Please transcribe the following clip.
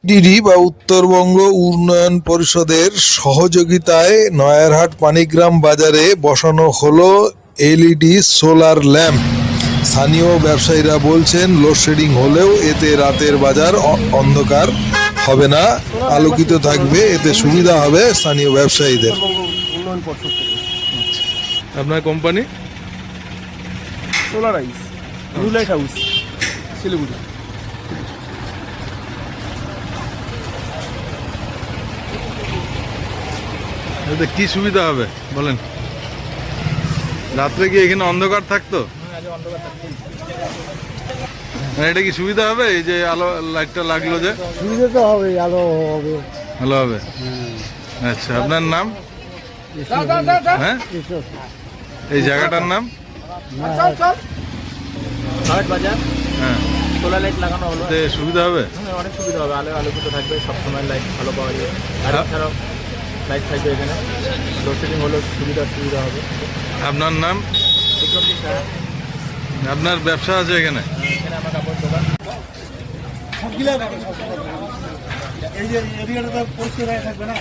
DD বা উত্তরবঙ্গ উন্নয়ন পরিষদের সহযোগিতায় নয়ারহাট পানিগ্রাম বাজারে বসানো হলো এলইডি সোলার ল্যাম্প। স্থানীয় ব্যবসায়ীরা বলছেন লোডশেডিং হলেও এতে রাতের বাজার অন্ধকার হবে না, আলোকিত থাকবে। এতে সুবিধা হবে স্থানীয় ব্যবসায়ীদের। উন্নয়ন পর্ষদ থেকে আপনার company? Solarize new light house Siliguri. এতে কি সুবিধা হবে বলেন? রাত্রে কি এখানে অন্ধকার থাকতো? না, এটা কি সুবিধা হবে? এই যে আলো লাইটটা লাগলো যে সুবিধা তো হবে, আলো হবে। ভালো হবে। আচ্ছা, আপনার নাম? হ্যাঁ, এই জায়গাটার নাম? বাজার হ্যাঁ, সোলার লাইট লাগানো হলো, এতে সুবিধা হবে? অনেক সুবিধা হবে। আলোকিত থাকবে, সবসময় লাইট ভালো পাওয়া যাবে। আর এছাড়াও লাইট থাকবে এখানে। লোডশেডিং হলেও সুবিধা হবে। আপনার নাম? আপনার ব্যবসা আছে এখানে? এখানে আমার কাপড় দোকান। এই যে এরিয়াটা পরিষ্কার থাকবে না।